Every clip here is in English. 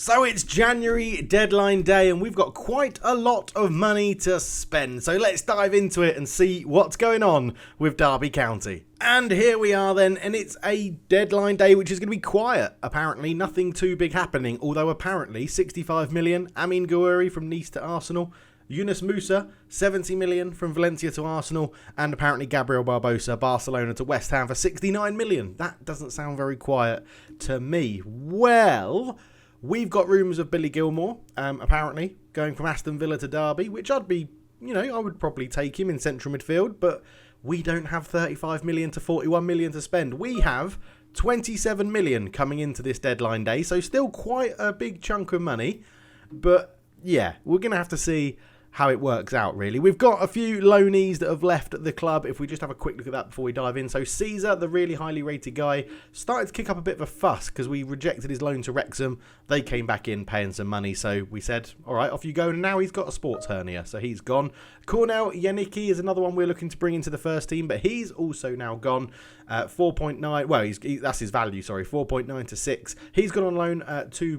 So it's January deadline day and we've got quite a lot of money to spend. So let's dive into it and see what's going on with Derby County. And here we are then, and it's a deadline day which is going to be quiet. Apparently nothing too big happening, although apparently 65 million, Amin Gouiri from Nice to Arsenal, Yunus Musa, 70 million from Valencia to Arsenal, and apparently Gabriel Barbosa, Barcelona to West Ham for 69 million. That doesn't sound very quiet to me. Well, we've got rumours of Billy Gilmore, apparently, going from Aston Villa to Derby, which I'd be, I would probably take him in central midfield, but we don't have 35 million to 41 million to spend. We have 27 million coming into this deadline day, so still quite a big chunk of money, but yeah, we're going to have to see how it works out, really. We've got a few loanees that have left the club. If we just have a quick look at that before we dive in. So Caesar, the really highly rated guy, started to kick up a bit of a fuss because we rejected his loan to Wrexham. They came back in paying some money, so we said, all right, off you go. And now he's got a sports hernia, so he's gone. Cornell Yannicki is another one we're looking to bring into the first team, but he's also now gone. 4.9, well, that's his value, sorry, 4.9 to 6. He's gone on loan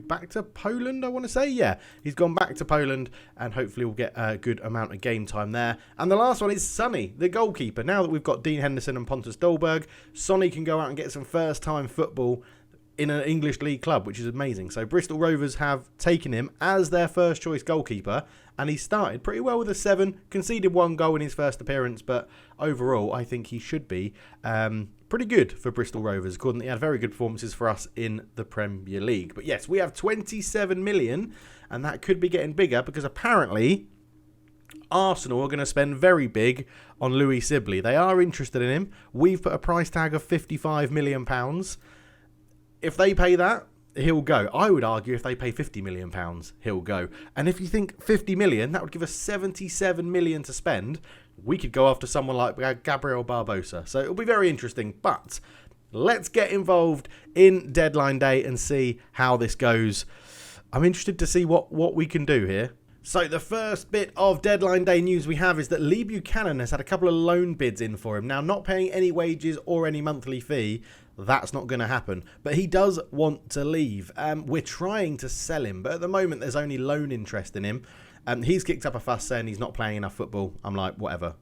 back to Poland, I want to say. Yeah, he's gone back to Poland, and hopefully we'll get a good amount of game time there. And the last one is Sonny, the goalkeeper. Now that we've got Dean Henderson and Pontus Dolberg, Sonny can go out and get some first-time football in an English League club, which is amazing. So Bristol Rovers have taken him as their first choice goalkeeper, and he started pretty well with a 7, conceded 1 goal in his first appearance, but overall I think he should be pretty good for Bristol Rovers, according to he had very good performances for us in the Premier League. But yes, we have 27 million, and that could be getting bigger because apparently Arsenal are going to spend very big on Louise Sibley. They are interested in him. We've put a price tag of £55 million. If they pay that, he'll go. I would argue if they pay £50 million, he'll go. And if you think 50 million, that would give us 77 million to spend. We could go after someone like Gabriel Barbosa. So it'll be very interesting. But let's get involved in deadline day and see how this goes. I'm interested to see what we can do here. So the first bit of deadline day news we have is that Lee Buchanan has had a couple of loan bids in for him. Now, not paying any wages or any monthly fee, that's not going to happen. But he does want to leave. We're trying to sell him, but at the moment there's only loan interest in him. He's kicked up a fuss saying he's not playing enough football. I'm like, whatever,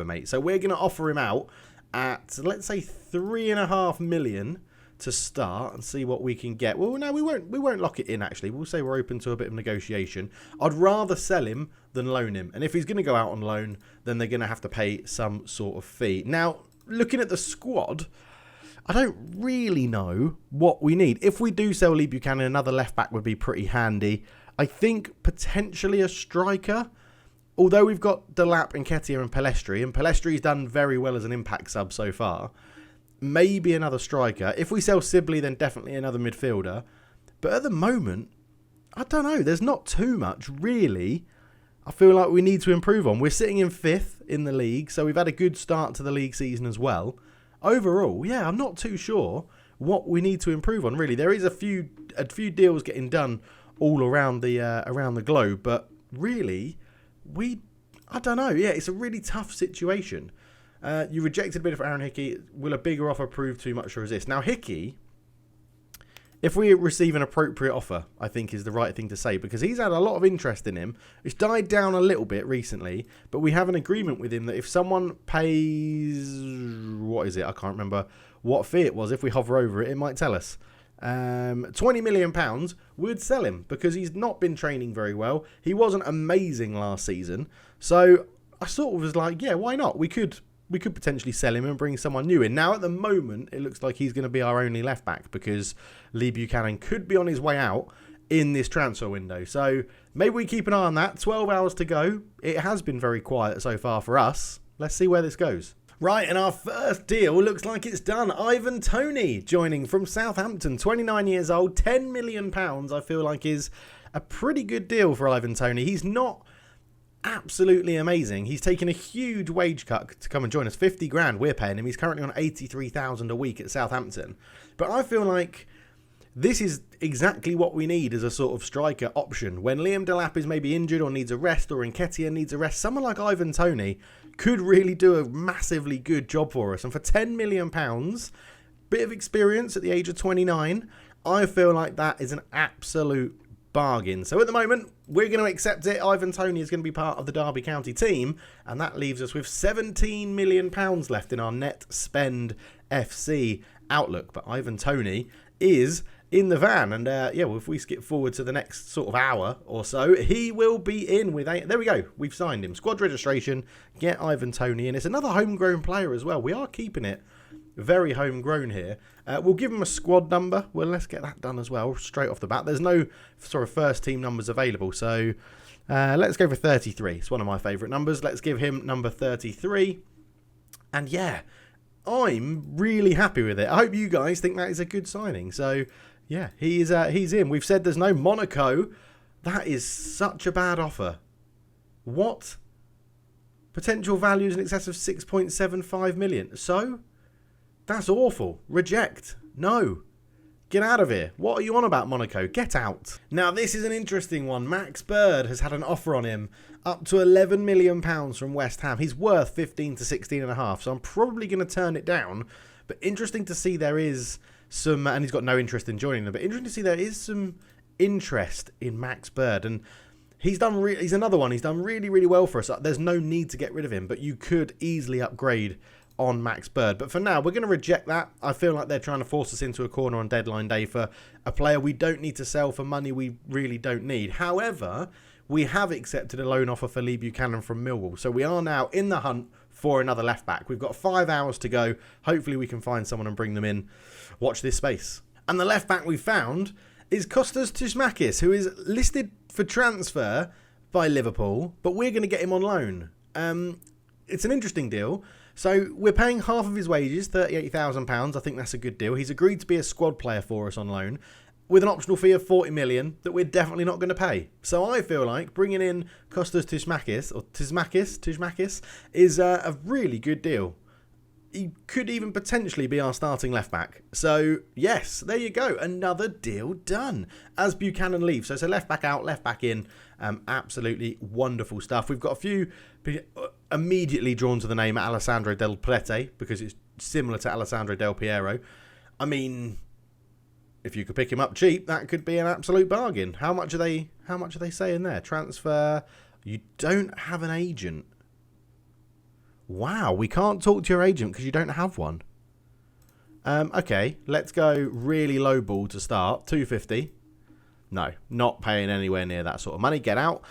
mate. So we're going to offer him out at, let's say, 3.5 million to start and see what we can get. Well, no, we won't lock it in, actually. We'll say we're open to a bit of negotiation. I'd rather sell him than loan him. And if he's going to go out on loan, then they're going to have to pay some sort of fee. Now, looking at the squad, I don't really know what we need. If we do sell Lee Buchanan, another left-back would be pretty handy. I think potentially a striker. Although we've got Delap, Nketiah and Pellestри's done very well as an impact sub so far. Maybe another striker. If we sell Sibley, then definitely another midfielder. But at the moment, I don't know. There's not too much, really, I feel like we need to improve on. We're sitting in 5th in the league, so we've had a good start to the league season as well. Overall, yeah, I'm not too sure what we need to improve on, really. There is a few deals getting done all around the globe, but really, I don't know. Yeah, it's a really tough situation. You rejected a bit for Aaron Hickey. Will a bigger offer prove too much to resist? Now, Hickey, if we receive an appropriate offer, I think is the right thing to say, because he's had a lot of interest in him. It's died down a little bit recently, but we have an agreement with him that if someone pays, what is it? I can't remember what fee it was. If we hover over it, it might tell us. £20 million, we'd sell him because he's not been training very well. He wasn't amazing last season. So I sort of was like, yeah, why not? We could potentially sell him and bring someone new in. Now, at the moment, it looks like he's going to be our only left-back because Lee Buchanan could be on his way out in this transfer window. So maybe we keep an eye on that. 12 hours to go. It has been very quiet so far for us. Let's see where this goes. Right, and our first deal looks like it's done. Ivan Toney joining from Southampton, 29 years old, £10 million, I feel like is a pretty good deal for Ivan Toney. He's not absolutely amazing. He's taken a huge wage cut to come and join us. 50 grand we're paying him. He's currently on 83,000 a week at Southampton. But I feel like this is exactly what we need as a sort of striker option. When Liam Delap is maybe injured or needs a rest, or Nketiah needs a rest, someone like Ivan Toney could really do a massively good job for us. And for £10 million, bit of experience at the age of 29, I feel like that is an absolute bargain. So at the moment, we're going to accept it. Ivan Toney is going to be part of the Derby County team, and that leaves us with £17 million left in our net spend FC outlook. But Ivan Toney is in the van, and well, if we skip forward to the next sort of hour or so, he will be in with there we go, we've signed him. Squad registration, get Ivan Toney in. It's another homegrown player as well. We are keeping it very homegrown here. We'll give him a squad number. Well, let's get that done as well straight off the bat. There's no sort of first team numbers available, so let's go for 33. It's one of my favourite numbers. Let's give him number 33. And yeah, I'm really happy with it. I hope you guys think that is a good signing. So yeah, he's in. We've said there's no Monaco. That is such a bad offer. What? Potential values in excess of 6.75 million. So that's awful. Reject. No. Get out of here. What are you on about, Monaco? Get out. Now, this is an interesting one. Max Bird has had an offer on him up to £11 million from West Ham. He's worth 15 to 16.5, so I'm probably going to turn it down. But interesting to see there is some, and he's got no interest in joining them, but interesting to see there is some interest in Max Bird. And he's another one. He's done really, really well for us. There's no need to get rid of him, but you could easily upgrade on Max Bird. But for now, we're going to reject that. I feel like they're trying to force us into a corner on deadline day for a player we don't need to sell for money we really don't need. However, we have accepted a loan offer for Lee Buchanan from Millwall. So we are now in the hunt for another left back. We've got 5 hours to go. Hopefully we can find someone and bring them in. Watch this space. And the left back we found is Kostas Tsoumakis, who is listed for transfer by Liverpool, but we're going to get him on loan. It's an interesting deal. So we're paying half of his wages, £38,000. I think that's a good deal. He's agreed to be a squad player for us on loan with an optional fee of 40 million that we're definitely not going to pay. So I feel like bringing in Kostas Tsoumakis is a really good deal. He could even potentially be our starting left back. So yes, there you go. Another deal done as Buchanan leaves. So it's a left back out, left back in. Absolutely wonderful stuff. We've got a few immediately drawn to the name Alessandro Del Prete because it's similar to Alessandro Del Piero. I mean, if you could pick him up cheap, that could be an absolute bargain. How much are they saying there? Transfer. You don't have an agent. Wow, we can't talk to your agent because you don't have one. Okay, let's go really low ball to start. 250. No, not paying anywhere near that sort of money. Get out.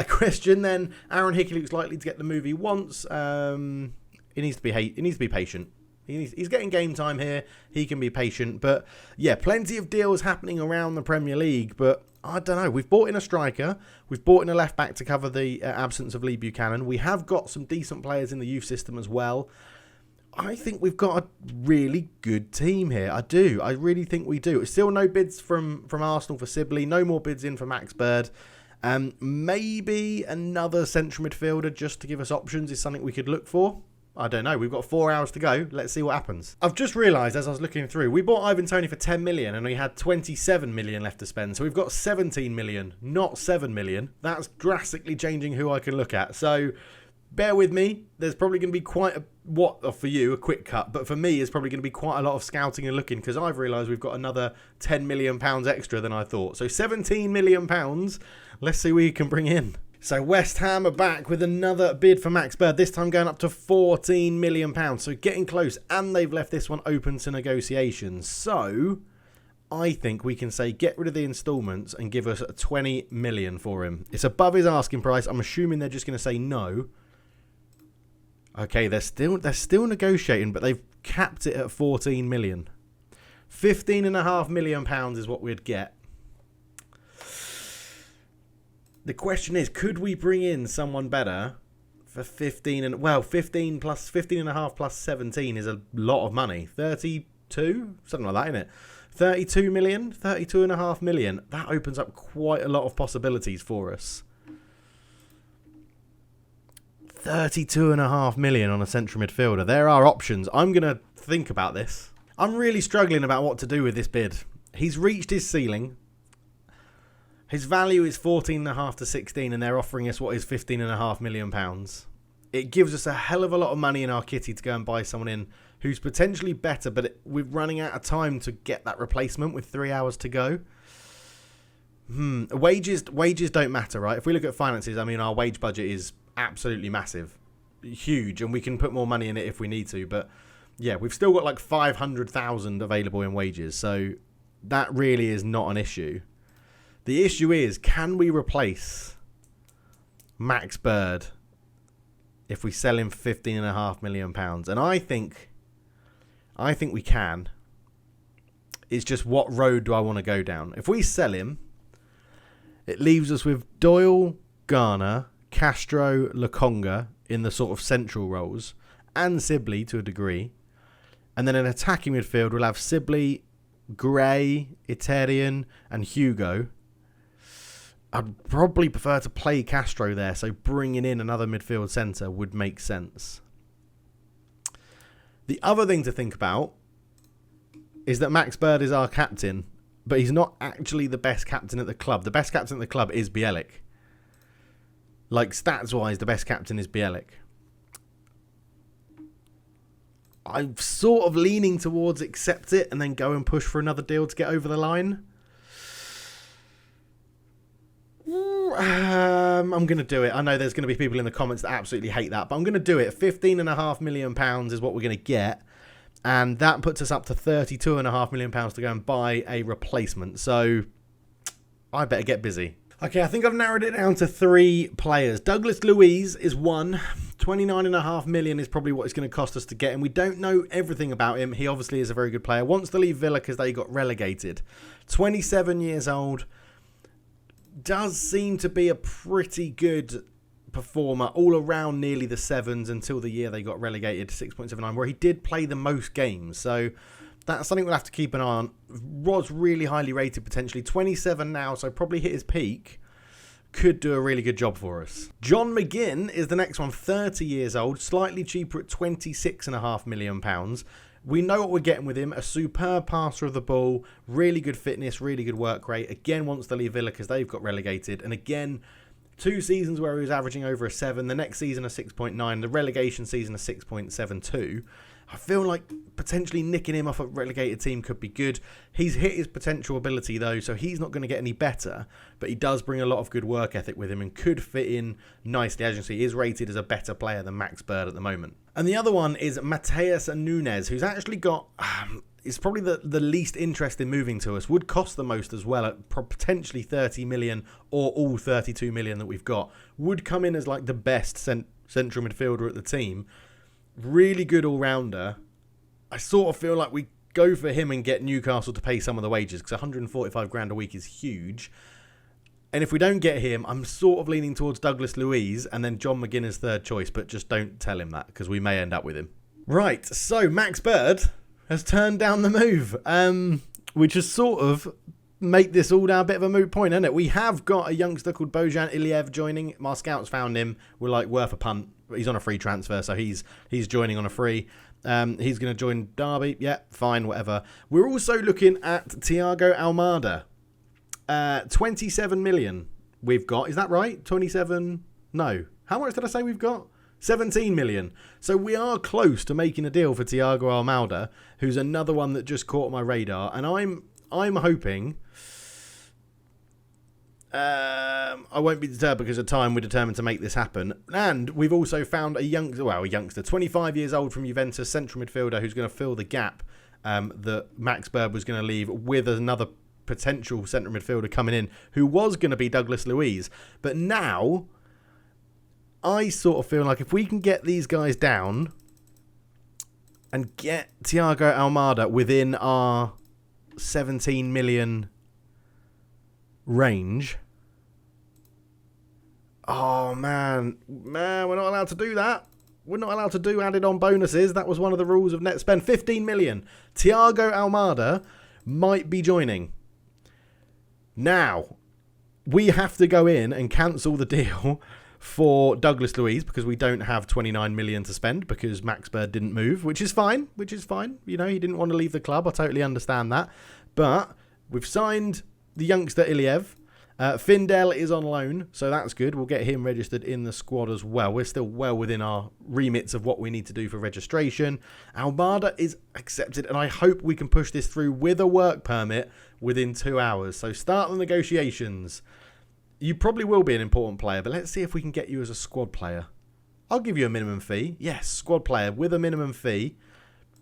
Question then. Aaron Hickey looks likely to get the move he wants. He needs to be patient. He's getting game time here. He can be patient. But yeah, plenty of deals happening around the Premier League. But I don't know. We've bought in a striker. We've bought in a left back to cover the absence of Lee Buchanan. We have got some decent players in the youth system as well. I think we've got a really good team here. I do. I really think we do. Still no bids from Arsenal for Sibley. No more bids in for Max Bird. Maybe another central midfielder just to give us options is something we could look for. I don't know. We've got 4 hours to go. Let's see what happens. I've just realised as I was looking through, we bought Ivan Toney for 10 million and we had 27 million left to spend. So we've got 17 million, not 7 million. That's drastically changing who I can look at. So bear with me. There's probably going to be quite a for you, a quick cut. But for me, it's probably going to be quite a lot of scouting and looking because I've realised we've got another £10 million extra than I thought. So £17 million. Let's see what you can bring in. So West Ham are back with another bid for Max Bird, this time going up to £14 million. So getting close, and they've left this one open to negotiations. So I think we can say get rid of the instalments and give us 20 million for him. It's above his asking price. I'm assuming they're just going to say no. Okay, they're still negotiating, but they've capped it at 14 million. £15.5 million is what we'd get. The question is, could we bring in someone better for 15 and 15 plus 15.5 plus 17 is a lot of money. 32, something like that, isn't it? 32 million, 32.5 million. That opens up quite a lot of possibilities for us. 32.5 million on a central midfielder. There are options. I'm going to think about this. I'm really struggling about what to do with this bid. He's reached his ceiling. His value is 14.5 to 16 and they're offering us what is £15.5 million. It gives us a hell of a lot of money in our kitty to go and buy someone in who's potentially better, but we're running out of time to get that replacement with 3 hours to go. wages don't matter, right? If we look at finances, I mean, our wage budget is absolutely massive, huge, and we can put more money in it if we need to. But yeah, we've still got like 500,000 available in wages, so that really is not an issue. The issue is, can we replace Max Bird if we sell him for £15.5 million? And I think we can. It's just, what road do I want to go down? If we sell him, it leaves us with Doyle, Garner, Castro, Lokonga in the sort of central roles, and Sibley to a degree. And then in attacking midfield, we'll have Sibley, Gray, Eterian, and Hugo. I'd probably prefer to play Castro there, so bringing in another midfield centre would make sense. The other thing to think about is that Max Bird is our captain, but he's not actually the best captain at the club. The best captain at the club is Bielik. Like, stats-wise, the best captain is Bielik. I'm sort of leaning towards accept it and then go and push for another deal to get over the line. I'm going to do it. I know there's going to be people in the comments that absolutely hate that, but I'm going to do it. £15.5 million is what we're going to get. And that puts us up to £32.5 million to go and buy a replacement. So I better get busy. Okay, I think I've narrowed it down to 3 players. Douglas Louise is one. £29.5 million is probably what it's going to cost us to get him. We don't know everything about him. He obviously is a very good player. Wants to leave Villa because they got relegated. 27 years old. Does seem to be a pretty good performer all around nearly the 7s until the year they got relegated to 6.79, where he did play the most games. So that's something we'll have to keep an eye on. Was really highly rated potentially. 27 now, so probably hit his peak. Could do a really good job for us. John Mcginn is the next one, 30 years old, slightly cheaper at £26.5 million. We know what we're getting with him. A superb passer of the ball, really good fitness, really good work rate. Again, wants to leave Villa because they've got relegated. And again, 2 seasons where he was averaging over a 7. The next season a 6.9. The relegation season a 6.72. I feel like potentially nicking him off a relegated team could be good. He's hit his potential ability though, so he's not going to get any better. But he does bring a lot of good work ethic with him and could fit in nicely. As you can see, he is rated as a better player than Max Bird at the moment. And the other one is Matthias Nunes, who's actually got... is probably the least interest in moving to us. Would cost the most as well at potentially 30 million or all 32 million that we've got. Would come in as like the best central midfielder at the team. Really good all-rounder. I sort of feel like we go for him and get Newcastle to pay some of the wages because 145 grand a week is huge. And if we don't get him, I'm sort of leaning towards Douglas Louise and then John Mcginn as third choice, but just don't tell him that because we may end up with him. Right, so Max Bird has turned down the move, which has sort of make this all now a bit of a moot point, isn't it? We have got a youngster called Bojan Iliev joining. My scouts found him. We're like, worth a punt. He's on a free transfer, so he's joining on a free. He's going to join Derby. Yeah, fine, whatever. We're also looking at Thiago Almada. 27 million we've got. Is that right? 27? No. How much did I say we've got? 17 million. So we are close to making a deal for Thiago Almada, who's another one that just caught my radar. And I'm hoping... I won't be deterred because of time. We're determined to make this happen. And we've also found a youngster, 25 years old from Juventus, central midfielder, who's going to fill the gap that Max Bird was going to leave with another potential central midfielder coming in, who was going to be Douglas Louise. But now, I sort of feel like if we can get these guys down and get Thiago Almada within our 17 million range... Oh, man, we're not allowed to do that. We're not allowed to do added on bonuses. That was one of the rules of net spend. 15 million. Thiago Almada might be joining. Now, we have to go in and cancel the deal for Douglas Louise because we don't have 29 million to spend because Max Bird didn't move, which is fine. You know, he didn't want to leave the club. I totally understand that. But we've signed the youngster Iliev. Findel is on loan, so that's good. We'll get him registered in the squad as well. We're still well within our remits of what we need to do for registration. Almada is accepted, and I hope we can push this through with a work permit within 2 hours. So start the negotiations. You probably will be an important player, but let's see if we can get you as a squad player. I'll give you a minimum fee. Yes, squad player with a minimum fee.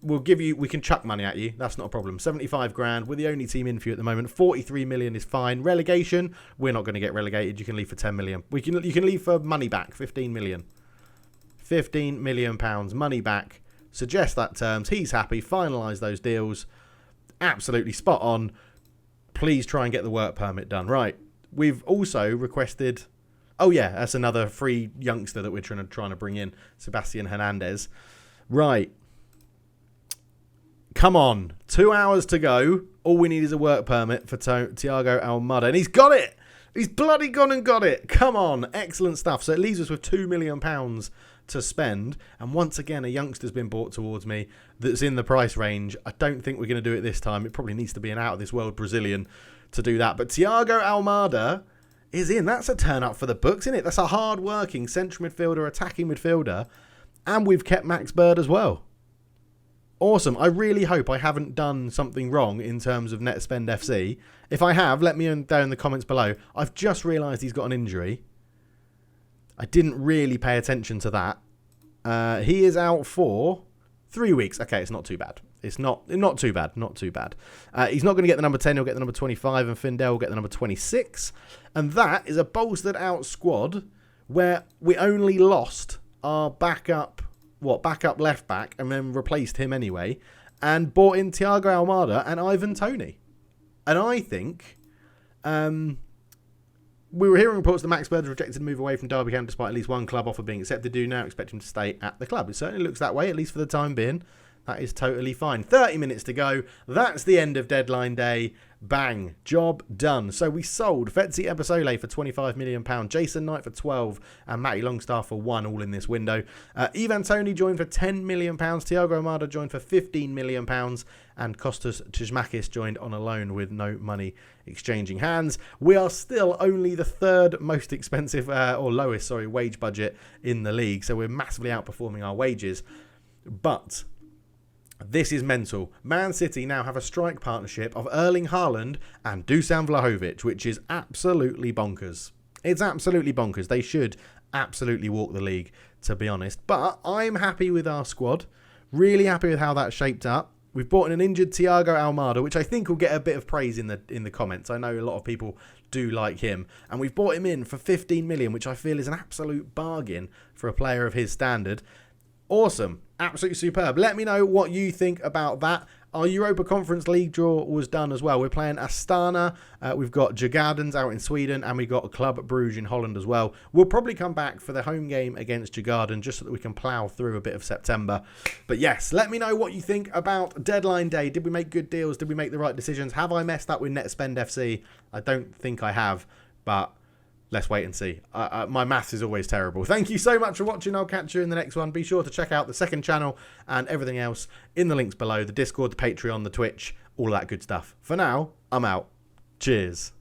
We can chuck money at you. That's not a problem. 75 grand. We're the only team in for you at the moment. 43 million is fine. Relegation, we're not going to get relegated. You can leave for 10 million. You can leave for money back. 15 million. 15 million pounds money back. Suggest that terms. He's happy. Finalise those deals. Absolutely spot on. Please try and get the work permit done. Right. We've also requested... Oh, yeah. That's another free youngster that we're trying to bring in. Sebastian Hernandez. Right. Come on. 2 hours to go. All we need is a work permit for Thiago Almada. And he's got it. He's bloody gone and got it. Come on. Excellent stuff. So it leaves us with £2 million to spend. And once again, a youngster's been brought towards me that's in the price range. I don't think we're going to do it this time. It probably needs to be an out-of-this-world Brazilian to do that. But Thiago Almada is in. That's a turn up for the books, isn't it? That's a hard-working central midfielder, attacking midfielder. And we've kept Max Bird as well. Awesome. I really hope I haven't done something wrong in terms of Net Spend FC. If I have, let me know in the comments below. I've just realised he's got an injury. I didn't really pay attention to that. He is out for 3 weeks. Okay, it's not too bad. It's not too bad. Not too bad. He's not going to get the number 10. He'll get the number 25, and Findel will get the number 26. And that is a bolstered out squad where we only lost our backup left back, and then replaced him anyway, and bought in Thiago Almada and Ivan Toney. And I think we were hearing reports that Max Bird rejected to move away from Derby County despite at least one club offer being accepted. Do now expect him to stay at the club. It certainly looks that way, at least for the time being. That is totally fine. 30 minutes to go. That's the end of deadline day. Bang. Job done. So we sold Fetzi Ebisole for £25 million, Jason Knight for 12, and Matty Longstaff for 1, all in this window. Ivan Toney joined for £10 million, Thiago Almada joined for £15 million, and Kostas Tsimikas joined on a loan with no money exchanging hands. We are still only the third most expensive, lowest wage budget in the league, so we're massively outperforming our wages. But... this is mental. Man City now have a strike partnership of Erling Haaland and Dusan Vlahovic, which is absolutely bonkers. It's absolutely bonkers. They should absolutely walk the league, to be honest. But I'm happy with our squad. Really happy with how that shaped up. We've brought in an injured Thiago Almada, which I think will get a bit of praise in the comments. I know a lot of people do like him. And we've brought him in for 15 million, which I feel is an absolute bargain for a player of his standard. Awesome. Absolutely superb. Let me know what you think about that. Our Europa Conference League draw was done as well. We're playing Astana. We've got Djurgårdens out in Sweden, and we've got Club Brugge in Holland as well. We'll probably come back for the home game against Djurgården just so that we can plough through a bit of September. But yes, let me know what you think about deadline day. Did we make good deals? Did we make the right decisions? Have I messed up with Net Spend FC? I don't think I have, but... let's wait and see. My maths is always terrible. Thank you so much for watching. I'll catch you in the next one. Be sure to check out the second channel and everything else in the links below. The Discord, the Patreon, the Twitch, all that good stuff. For now, I'm out. Cheers.